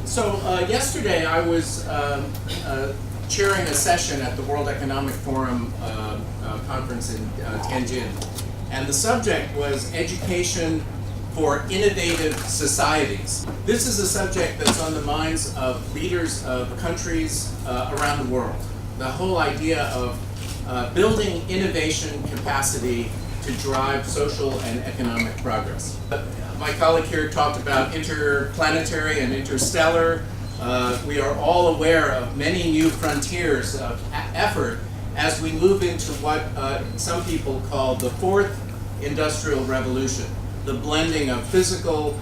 Yesterday I was chairing a session at the World Economic Forum conference in Tianjin, and the subject was education for innovative societies. This is a subject that's on the minds of leaders of countries around the world. The whole idea of building innovation capacity to drive social and economic progress. My colleague here talked about interplanetary and interstellar. We are all aware of many new frontiers of effort as we move into what some people call the fourth industrial revolution, the blending of physical,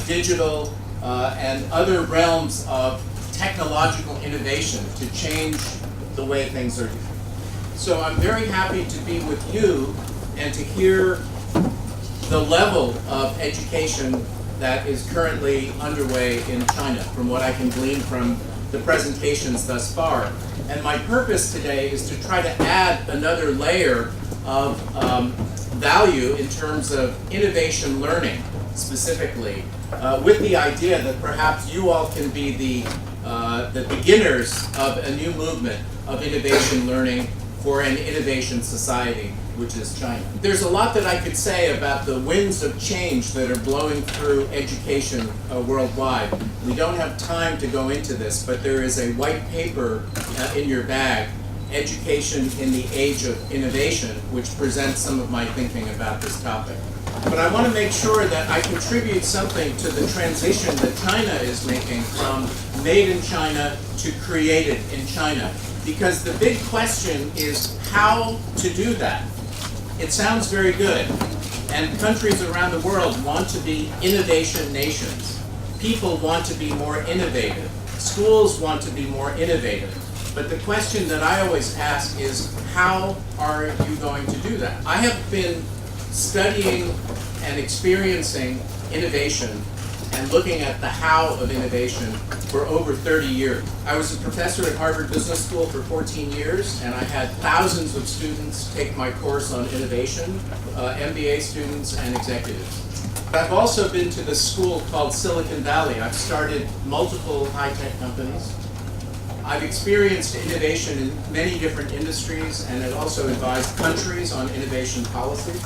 digital, and other realms of technological innovation to change the way things are. So I'm very happy to be with you and to hear the level of education that is currently underway in China, from what I can glean from the presentations thus far. And my purpose today is to try to add another layer of value in terms of innovation learning, specifically, with the idea that perhaps you all can be the beginners of a new movement of innovation learning for an innovation society, which is China. There's a lot that I could say about the winds of change that are blowing through education worldwide. We don't have time to go into this, but there is a white paper in your bag, Education in the Age of Innovation, which presents some of my thinking about this topic. But I want to make sure that I contribute something to the transition that China is making from made in China to created in China. Because the big question is how to do that. It sounds very good, and countries around the world want to be innovation nations. People want to be more innovative. Schools want to be more innovative. But the question that I always ask is, how are you going to do that? I have been studying and experiencing innovation and looking at the how of innovation for over 30 years. I was a professor at Harvard Business School for 14 years, and I had thousands of students take my course on innovation, MBA students and executives. I've also been to this school called Silicon Valley. I've started multiple high-tech companies. I've experienced innovation in many different industries, and I've also advised countries on innovation policy.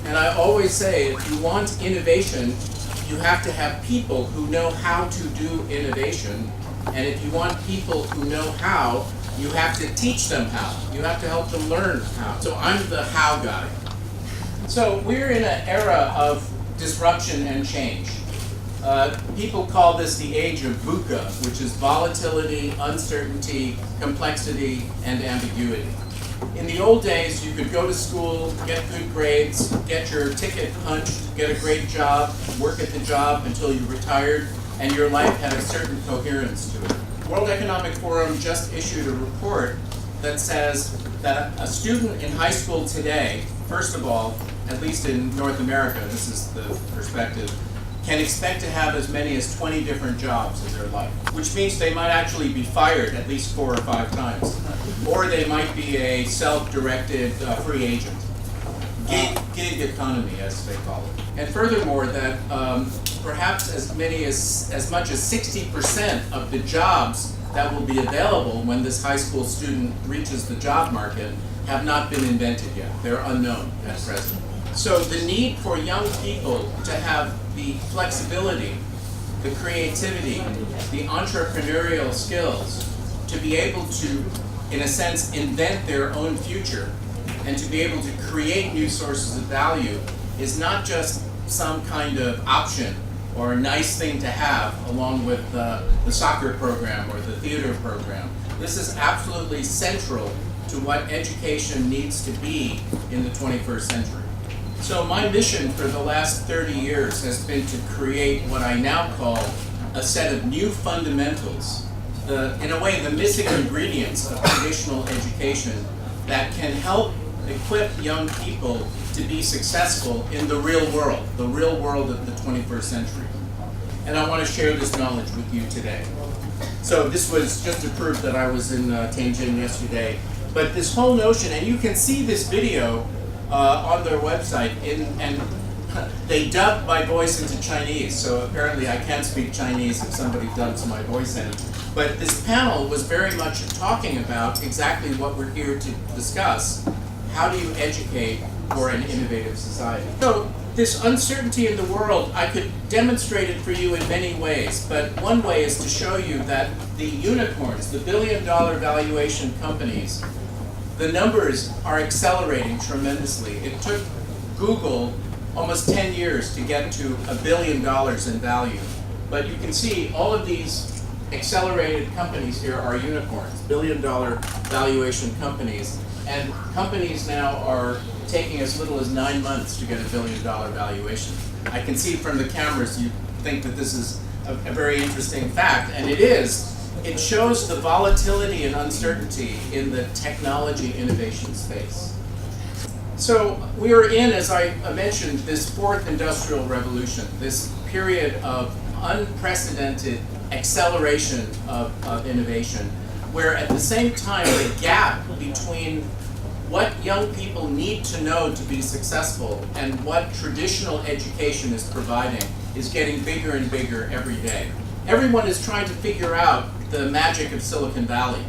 And I always say, if you want innovation, you have to have people who know how to do innovation, and if you want people who know how, you have to teach them how. You have to help them learn how. So I'm the how guy. So we're in an era of disruption and change. People call this the age of VUCA, which is volatility, uncertainty, complexity, and ambiguity. In the old days, you could go to school, get good grades, get your ticket punched, get a great job, work at the job until you retired, and your life had a certain coherence to it. The World Economic Forum just issued a report that says that a student in high school today, first of all, at least in North America, this is the perspective, can expect to have as many as 20 different jobs in their life, which means they might actually be fired at least 4 or 5 times. Or they might be a self-directed free agent. Gig economy, as they call it. And furthermore, that perhaps as much as 60% of the jobs that will be available when this high school student reaches the job market have not been invented yet. They're unknown at present. So the need for young people to have the flexibility, the creativity, the entrepreneurial skills to be able to, in a sense, invent their own future and to be able to create new sources of value is not just some kind of option or a nice thing to have along with the soccer program or the theater program. This is absolutely central to what education needs to be in the 21st century. So my mission for the last 30 years has been to create what I now call a set of new fundamentals, in a way the missing ingredients of traditional education that can help equip young people to be successful in the real world of the 21st century. And I want to share this knowledge with you today. So this was just to prove that I was in Tianjin yesterday. But this whole notion, and you can see this video on their website, and they dubbed my voice into Chinese, so apparently I can't speak Chinese if somebody dubs my voice in. But this panel was very much talking about exactly what we're here to discuss. How do you educate for an innovative society? So this uncertainty in the world, I could demonstrate it for you in many ways, but one way is to show you that the unicorns, the billion-dollar valuation companies, the numbers are accelerating tremendously. It took Google almost 10 years to get to $1 billion in value. But you can see all of these accelerated companies here are unicorns, billion-dollar valuation companies. And companies now are taking as little as 9 months to get $1 billion valuation. I can see from the cameras you think that this is a very interesting fact, and it is. It shows the volatility and uncertainty in the technology innovation space. So we are in, as I mentioned, this fourth industrial revolution, this period of unprecedented acceleration of innovation, where at the same time the gap between what young people need to know to be successful and what traditional education is providing is getting bigger and bigger every day. Everyone is trying to figure out the magic of Silicon Valley.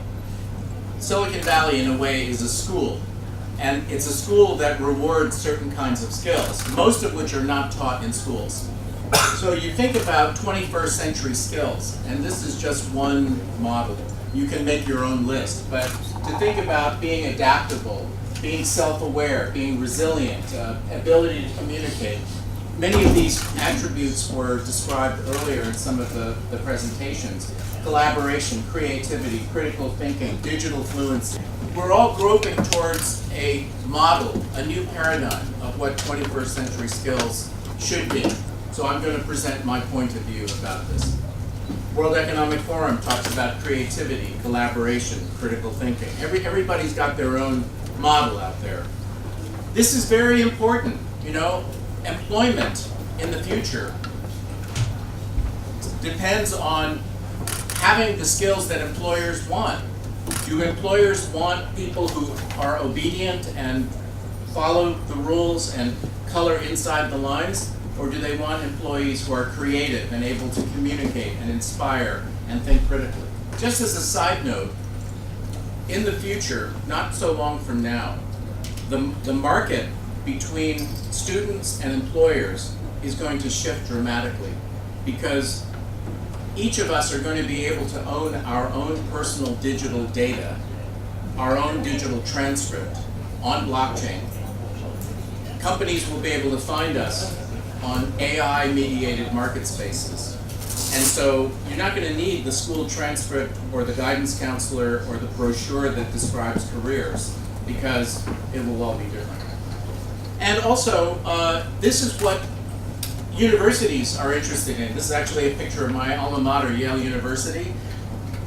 Silicon Valley, in a way, is a school. And it's a school that rewards certain kinds of skills, most of which are not taught in schools. So you think about 21st century skills, and this is just one model. You can make your own list, but to think about being adaptable, being self-aware, being resilient, ability to communicate. Many of these attributes were described earlier in some of the presentations. Collaboration, creativity, critical thinking, digital fluency. We're all groping towards a model, a new paradigm of what 21st century skills should be. So I'm going to present my point of view about this. World Economic Forum talks about creativity, collaboration, critical thinking. Everybody's got their own model out there. This is very important. You know, employment in the future depends on having the skills that employers want. Do employers want people who are obedient and follow the rules and color inside the lines? Or do they want employees who are creative and able to communicate and inspire and think critically? Just as a side note, in the future, not so long from now, the market between students and employers is going to shift dramatically, because each of us are going to be able to own our own personal digital data, our own digital transcript on blockchain. Companies will be able to find us on AI-mediated market spaces. And so you're not going to need the school transcript or the guidance counselor or the brochure that describes careers, because it will all be different. And also, this is what universities are interested in. This is actually a picture of my alma mater, Yale University.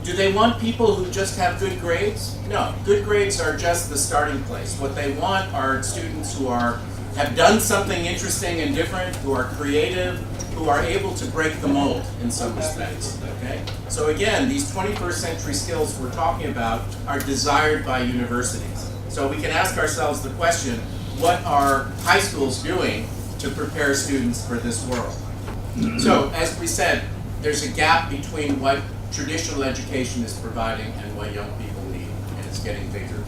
Do they want people who just have good grades? No, good grades are just the starting place. What they want are students who have done something interesting and different, who are creative, who are able to break the mold in some respects, okay? So again, these 21st century skills we're talking about are desired by universities. So we can ask ourselves the question, what are high schools doing to prepare students for this world? So, as we said, there's a gap between what traditional education is providing and what young people need, and it's getting bigger.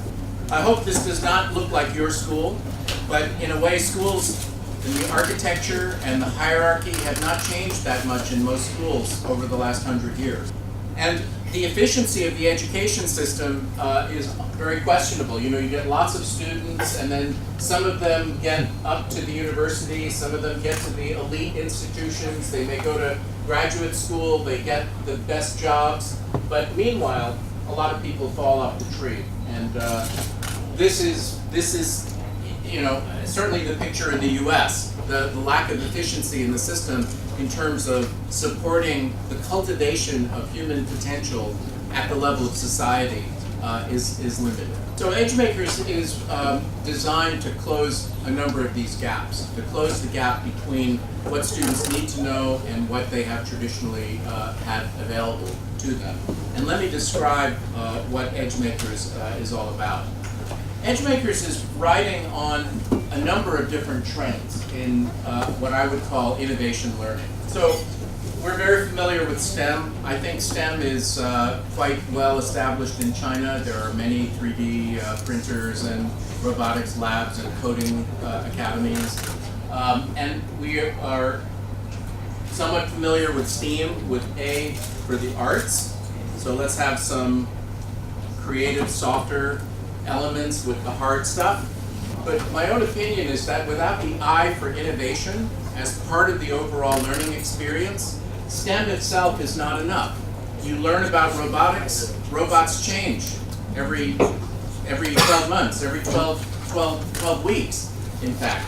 I hope this does not look like your school, but in a way, schools and the architecture and the hierarchy have not changed that much in most schools over the last 100 years. And the efficiency of the education system is very questionable. You know, you get lots of students, and then some of them get up to the university, some of them get to the elite institutions, they may go to graduate school, they get the best jobs, but meanwhile, a lot of people fall off the tree. And this is, you know, certainly the picture in the US, the lack of efficiency in the system in terms of supporting the cultivation of human potential at the level of society is limited. So EdgeMakers is designed to close a number of these gaps, to close the gap between what students need to know and what they have traditionally had available to them. And let me describe what EdgeMakers is all about. EdgeMakers is riding on a number of different trends in what I would call innovation learning. So we're very familiar with STEM. I think STEM is quite well established in China. There are many 3D printers and robotics labs and coding academies. And we are somewhat familiar with STEAM, with A for the arts. So let's have some creative, softer elements with the hard stuff. But my own opinion is that without the I for innovation as part of the overall learning experience, STEM itself is not enough. You learn about robotics, robots change every 12 months, every 12 weeks, in fact.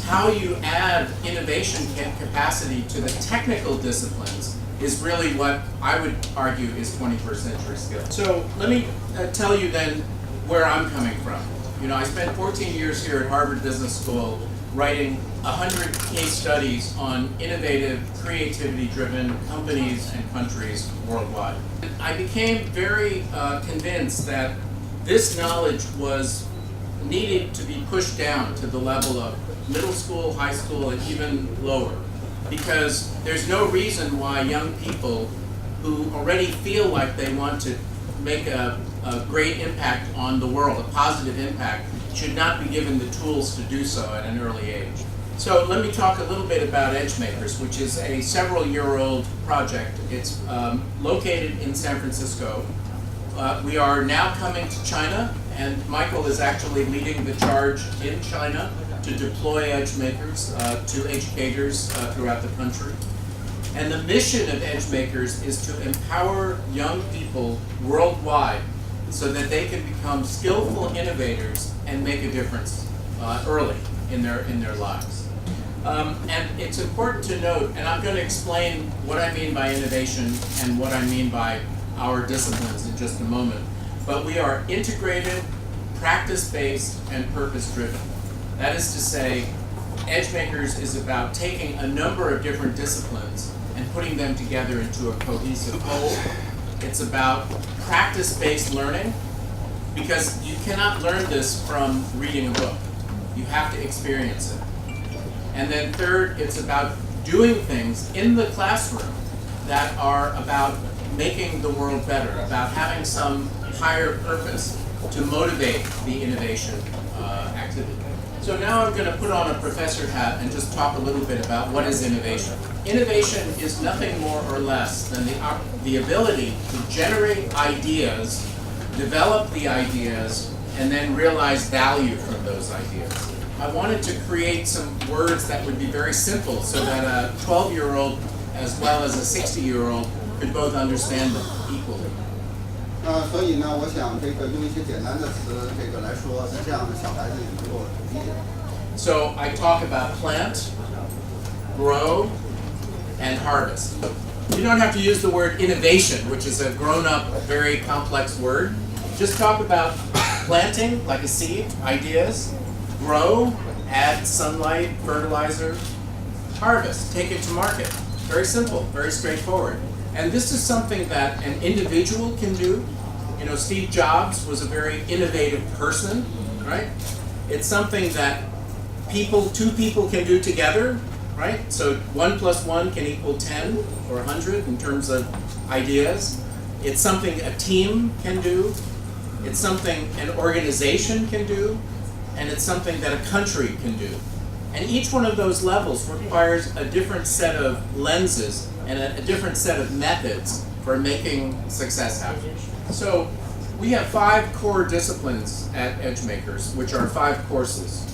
How you add innovation capacity to the technical disciplines is really what I would argue is 21st century skill. So let me tell you then where I'm coming from. You know, I spent 14 years here at Harvard Business School writing 100 case studies on innovative, creativity-driven companies and countries worldwide. I became very convinced that this knowledge was needed to be pushed down to the level of middle school, high school, and even lower. Because there's no reason why young people who already feel like they want to make a great impact on the world, a positive impact, should not be given the tools to do so at an early age. So let me talk a little bit about EdgeMakers, which is a several-year-old project. It's located in San Francisco. We are now coming to China, and Michael is actually leading the charge in China to deploy EdgeMakers to educators throughout the country. And the mission of EdgeMakers is to empower young people worldwide so that they can become skillful innovators and make a difference early in their lives. And it's important to note, and I'm going to explain what I mean by innovation and what I mean by our disciplines in just a moment, but we are integrated, practice-based, and purpose-driven. That is to say, EdgeMakers is about taking a number of different disciplines and putting them together into a cohesive whole. It's about practice-based learning, because you cannot learn this from reading a book. You have to experience it. And then third, it's about doing things in the classroom that are about making the world better, about having some higher purpose to motivate the innovation activity. So now I'm going to put on a professor hat and just talk a little bit about what is innovation. Innovation is nothing more or less than the ability to generate ideas, develop the ideas, and then realize value from those ideas. I wanted to create some words that would be very simple so that a 12-year-old as well as a 60-year-old could both understand them equally. 所以呢，我想用一些简单的词来说，这样的小孩子也能够理解。So I talk about plant, grow, and harvest. You don't have to use the word innovation, which is a grown-up, very complex word. Just talk about planting, like a seed, ideas. Grow, add sunlight, fertilizer. Harvest, take it to market. Very simple, very straightforward. And this is something that an individual can do. You know, Steve Jobs was a very innovative person, right? It's something that two people can do together, right? So 1 + 1 can equal 10 or 100 in terms of ideas. It's something a team can do. It's something an organization can do. And it's something that a country can do. And each one of those levels requires a different set of lenses and a different set of methods for making success happen. So we have 5 core disciplines at EdgeMakers, which are 5 courses.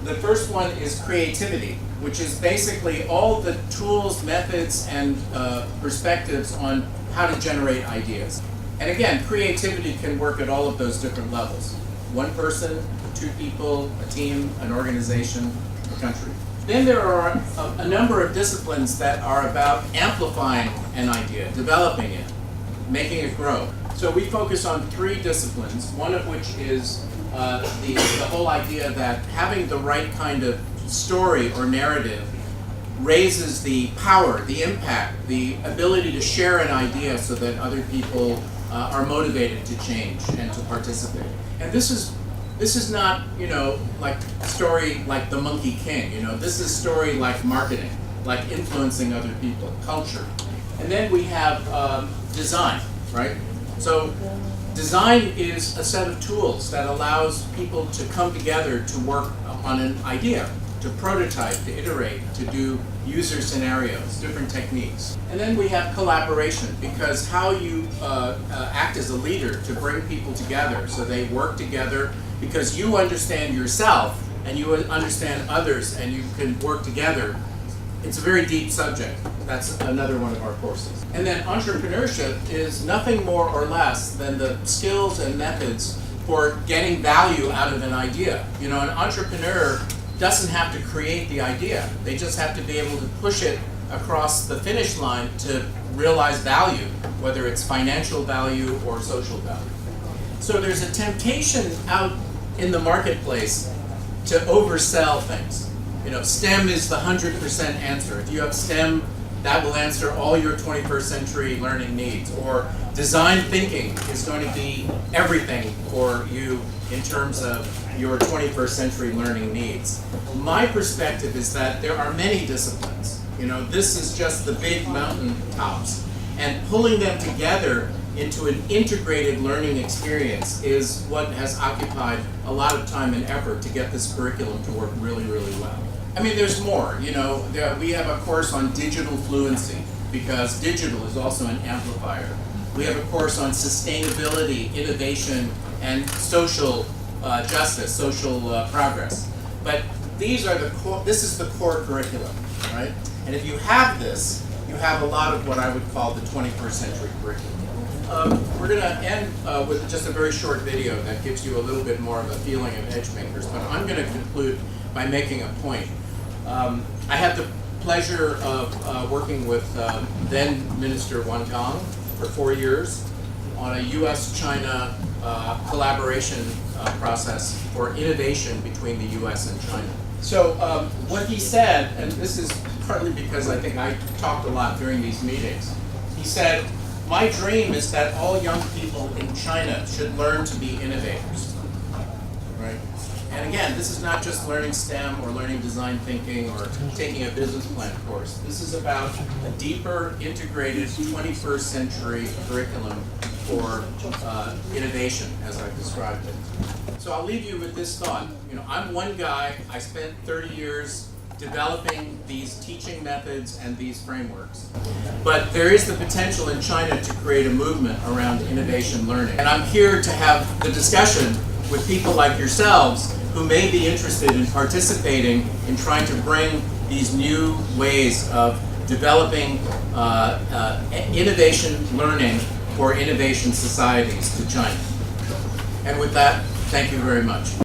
The first one is creativity, which is basically all the tools, methods, and perspectives on how to generate ideas. And again, creativity can work at all of those different levels. 1 person, 2 people, a team, an organization, a country. Then there are a number of disciplines that are about amplifying an idea, developing it, making it grow. So we focus on 3 disciplines, one of which is the whole idea that having the right kind of story or narrative raises the power, the impact, the ability to share an idea so that other people are motivated to change and to participate. And this is not, like a story like The Monkey King. This is a story like marketing, like influencing other people, culture. And then we have design, right? So design is a set of tools that allows people to come together to work on an idea, to prototype, to iterate, to do user scenarios, different techniques. And then we have collaboration, because how you act as a leader to bring people together so they work together because you understand yourself and you understand others and you can work together. It's a very deep subject. That's another one of our courses. And then entrepreneurship is nothing more or less than the skills and methods for getting value out of an idea. An entrepreneur doesn't have to create the idea. They just have to be able to push it across the finish line to realize value, whether it's financial value or social value. So there's a temptation out in the marketplace to oversell things. STEM is the 100% answer. If you have STEM, that will answer all your 21st century learning needs. Or design thinking is going to be everything for you in terms of your 21st century learning needs. My perspective is that there are many disciplines. This is just the big mountain tops. And pulling them together into an integrated learning experience is what has occupied a lot of time and effort to get this curriculum to work really, really well. I mean, there's more. We have a course on digital fluency, because digital is also an amplifier. We have a course on sustainability, innovation, and social justice, social progress. But these are this is the core curriculum, right? And if you have this, you have a lot of what I would call the 21st century curriculum. We're going to end with just a very short video that gives you a little bit more of a feeling of edge makers, but I'm going to conclude by making a point. I had the pleasure of working with then Minister Wang Gang for 4 years on a U.S.-China collaboration process for innovation between the U.S. and China. So what he said, and this is partly because I think I talked a lot during these meetings, he said, "My dream is that all young people in China should learn to be innovators." Right? And again, this is not just learning STEM or learning design thinking or taking a business plan course. This is about a deeper, integrated 21st century curriculum for innovation, as I've described it. So I'll leave you with this thought. I'm one guy. I spent 30 years developing these teaching methods and these frameworks. But there is the potential in China to create a movement around innovation learning. And I'm here to have the discussion with people like yourselves who may be interested in participating in trying to bring these new ways of developing innovation learning for innovation societies to China. And with that, thank you very much.